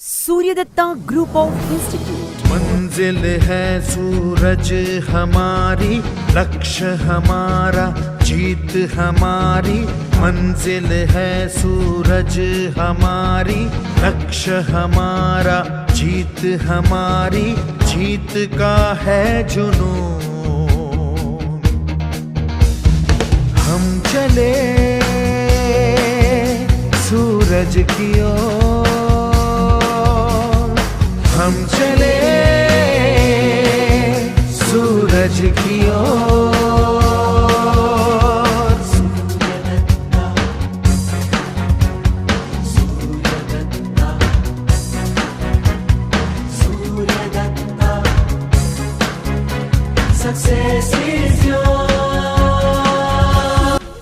Suryadatta group of institute. मंजिल है सूरज हमारी, लक्ष्य हमारा, जीत हमारी। मंजिल है सूरज हमारी, लक्ष्य हमारा, जीत हमारी। जीत का है जुनून, हम चले सूरज की ओर, हम चले सूरज की ओर।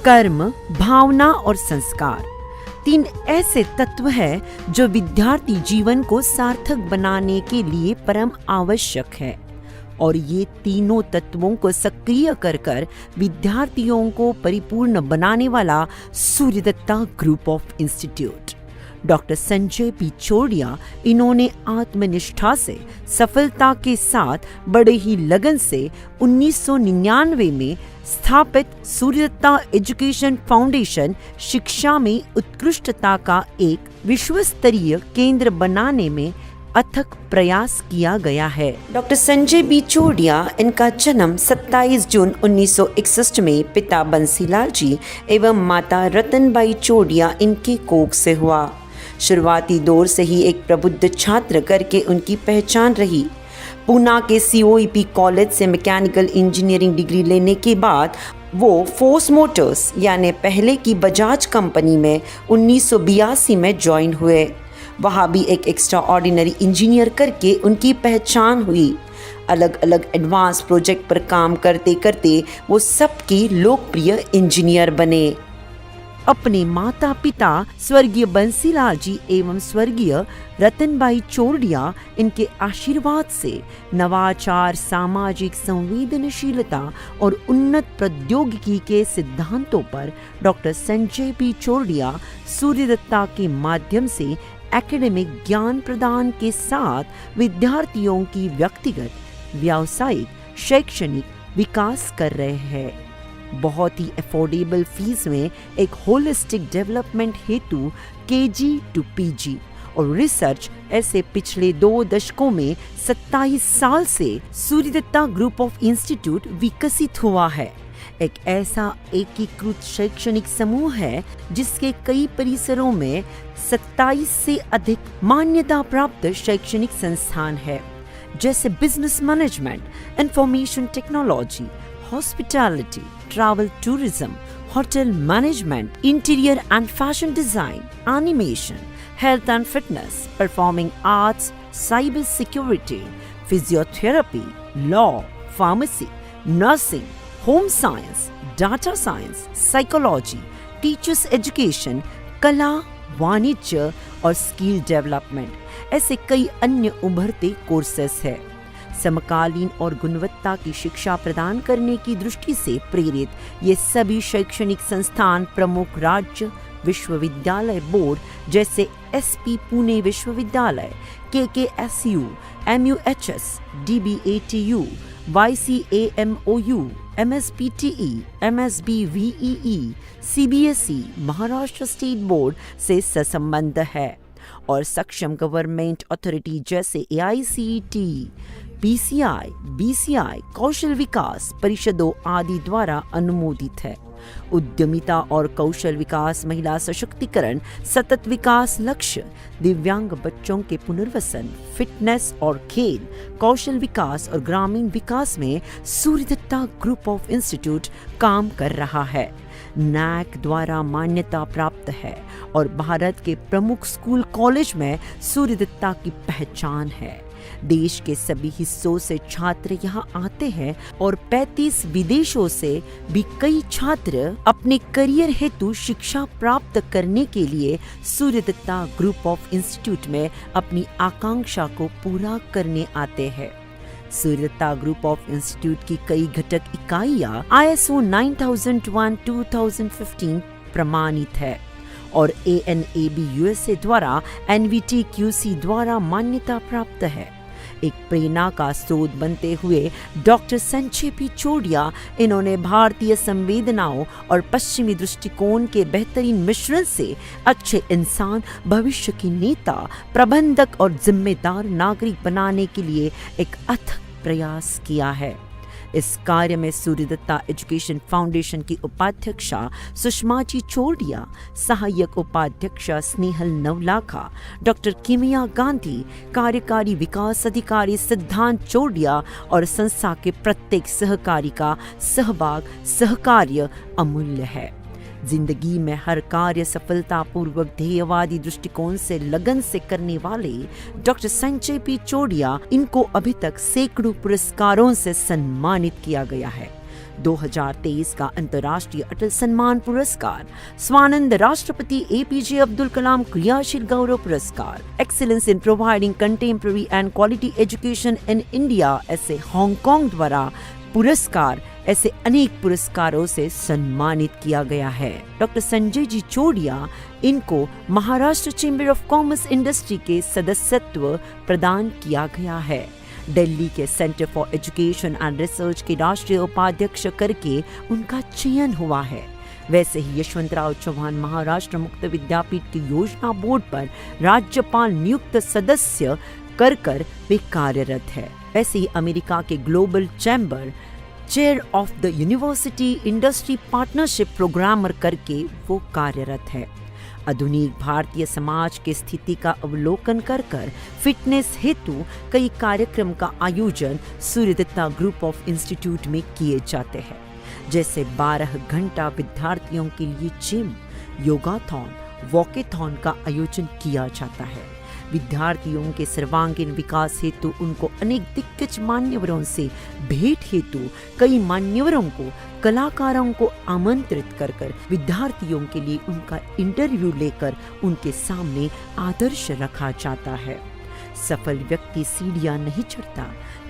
कर्म, भावना और संस्कार तीन ऐसे तत्व हैं जो विद्यार्थी जीवन को सार्थक बनाने के लिए परम आवश्यक है, और ये तीनों तत्वों को सक्रिय कर विद्यार्थियों को परिपूर्ण बनाने वाला Suryadatta group of institute. Doctor Sanjay Pichodiya इन्होंने आत्मनिष्ठा से, सफलता के साथ, बड़े ही लगन से 1999 में स्थापित सूर्यदत्ता एजुकेशन फाउंडेशन शिक्षा में उत्कृष्टता का एक विश्व स्तरीय केंद्र बनाने में अथक प्रयास किया गया है। डॉक्टर संजय पिछोड़िया, इनका जन्म 27 जून 1961 में पिता बंसीलाल जी एवं माता रतनबाई चोड़िया इनके कोख से हुआ। शुरुआती दौर से ही एक प्रबुद्ध छात्र करके उनकी पहचान रही। पूना के COEP कॉलेज से मैकेनिकल इंजीनियरिंग डिग्री लेने के बाद वो फोर्स मोटर्स यानी पहले की बजाज कंपनी में 1982 में ज्वाइन हुए। वहाँ भी एक एक्स्ट्रा ऑर्डिनरी इंजीनियर करके उनकी पहचान हुई। अलग अलग एडवांस प्रोजेक्ट पर काम करते करते वो सबके लोकप्रिय इंजीनियर बने। अपने माता पिता स्वर्गीय बंसीलाल जी एवं स्वर्गीय रतनबाई चोड़िया, इनके आशीर्वाद से नवाचार, सामाजिक संवेदनशीलता और उन्नत प्रौद्योगिकी के सिद्धांतों पर डॉक्टर संजय पिछोड़िया सूर्यदत्ता के माध्यम से एकेडमिक ज्ञान प्रदान के साथ विद्यार्थियों की व्यक्तिगत, व्यावसायिक, शैक्षणिक विकास कर रहे हैं। बहुत ही अफोर्डेबल फीस में एक होलिस्टिक डेवलपमेंट हेतु KG to PG और रिसर्च ऐसे पिछले 2 दशकों में 27 साल से सूर्यदत्ता ग्रुप ऑफ इंस्टीट्यूट विकसित हुआ है। एक ऐसा एकीकृत शैक्षणिक समूह है जिसके कई परिसरों में 27 से अधिक मान्यता प्राप्त शैक्षणिक संस्थान है, जैसे business management, information technology, hospitality, travel tourism, hotel management, interior and fashion design, animation, health and fitness, performing arts, cyber security, physiotherapy, law, pharmacy, nursing, home science, data science, psychology, teachers education, कला, वाणिज्य और skill development, ऐसे कई अन्य उभरते courses है। समकालीन और गुणवत्ता की शिक्षा प्रदान करने की दृष्टि से प्रेरित ये सभी शैक्षणिक संस्थान प्रमुख राज्य विश्वविद्यालय बोर्ड जैसे SP पुणे विश्वविद्यालय, KKSU, MUHS, DBATU, YCAMOU, MSPTE, MSBVEE, CBSE, Maharashtra state board से संबद्ध है और सक्षम गवर्नमेंट अथॉरिटी जैसे AICTE, PCI, BCI, कौशल विकास परिषदों आदि द्वारा अनुमोदित है। उद्यमिता और कौशल विकास, महिला सशक्तिकरण, सतत विकास लक्ष्य, दिव्यांग बच्चों के पुनर्वसन, फिटनेस और खेल, कौशल विकास और ग्रामीण विकास में सूर्यदत्ता ग्रुप ऑफ इंस्टीट्यूट काम कर रहा है। NAAC द्वारा मान्यता प्राप्त है और भारत के प्रमुख स्कूल कॉलेज में सूर्यदत्ता की पहचान है। देश के सभी हिस्सों से छात्र यहाँ आते हैं और 35 विदेशों से भी कई छात्र अपने करियर हेतु शिक्षा प्राप्त करने के लिए सूर्यदत्ता ग्रुप ऑफ इंस्टीट्यूट में अपनी आकांक्षा को पूरा करने आते हैं। सूर्यदत्ता ग्रुप ऑफ इंस्टीट्यूट की कई घटक इकाइयां ISO 9001-2015 प्रमाणित है और ANAB USA द्वारा NVTQC द्वारा मान्यता प्राप्त है। एक प्रेरणा का स्रोत बनते हुए डॉक्टर संजय पिचोडिया इन्होंने भारतीय संवेदनाओं और पश्चिमी दृष्टिकोण के बेहतरीन मिश्रण से अच्छे इंसान, भविष्य के नेता, प्रबंधक और जिम्मेदार नागरिक बनाने के लिए एक अथक प्रयास किया है। इस कार्य में सूर्यदत्ता एजुकेशन फाउंडेशन की उपाध्यक्षा सुषमा चिचोडिया, सहायक उपाध्यक्षा स्नेहल नवलाखा, डॉक्टर किमिया गांधी, कार्यकारी विकास अधिकारी सिद्धांत चोडिया और संस्था के प्रत्येक सहकारी का सहकार्य अमूल्य है। जिंदगी में हर कार्य सफलतापूर्वक ध्येयवादी दृष्टिकोण से लगन से करने वाले डॉक्टर संजय पिचोडिया इनको अभी तक सैकड़ों पुरस्कारों से सम्मानित किया गया है। 2023 का अंतर्राष्ट्रीय अटल सम्मान पुरस्कार, स्वानंद राष्ट्रपति APJ अब्दुल कलाम क्रियाशील गौरव पुरस्कार, excellence in providing contemporary and quality education in India ऐसे हांगकांग द्वारा पुरस्कार, ऐसे अनेक पुरस्कारों से सम्मानित किया गया है। डॉक्टर संजय चिचोडिया इनको Maharashtra chamber of commerce industry के सदस्यत्व प्रदान किया गया है। दिल्ली के centre for education and research के राष्ट्रीय उपाध्यक्ष करके उनका चयन हुआ है। वैसे ही यशवंतराव चौहान महाराष्ट्र मुक्त विद्यापीठ की योजना बोर्ड पर राज्यपाल नियुक्त सदस्य कर वे कार्यरत है। वैसे ही अमेरिका के global chamber chair of the university industry partnership programmer करके वो कार्यरत है। आधुनिक भारतीय समाज की स्थिति का अवलोकन कर फिटनेस हेतु कई कार्यक्रम का आयोजन सूर्यदत्ता ग्रुप ऑफ इंस्टीट्यूट में किए जाते हैं, जैसे 12 घंटा विद्यार्थियों के लिए जिम, योगाथॉन, वॉकेथॉन का आयोजन किया जाता है। विद्यार्थियों के सर्वांगीण विकास हेतु उनको अनेक दिग्गज मान्यवरों से भेंट हेतु कई मान्यवरों को, कलाकारों को आमंत्रित कर विद्यार्थियों के लिए उनका इंटरव्यू लेकर उनके सामने आदर्श रखा जाता है। सफल व्यक्ति सीढ़ियां नहीं चढ़ता,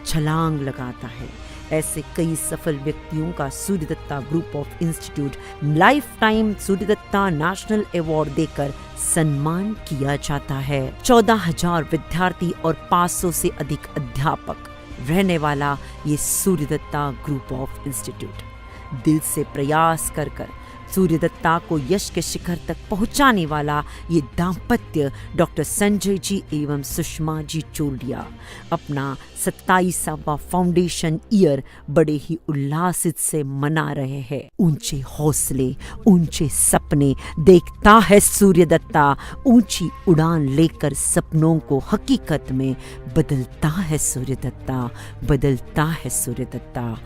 छलांग लगाता है। ऐसे कई सफल व्यक्तियों का Suryadatta group of institute life time Suryadatta national award देकर सम्मान किया जाता है। 14,000 विद्यार्थी और 500 से अधिक अध्यापक रहने वाला ये सूर्यदत्ता ग्रुप ऑफ इंस्टीट्यूट दिल से प्रयास कर सूर्यदत्ता को यश के शिखर तक पहुंचाने वाला ये दाम्पत्य डॉक्टर संजय जी एवं सुषमा जी चोडिया अपना 27वां फाउंडेशन ईयर बड़े ही उल्लासित से मना रहे हैं। ऊंचे हौसले, ऊंचे सपने देखता है सूर्यदत्ता, ऊंची उड़ान लेकर सपनों को हकीकत में बदलता है सूर्यदत्ता, बदलता है सूर्यदत्ता।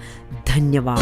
धन्यवाद।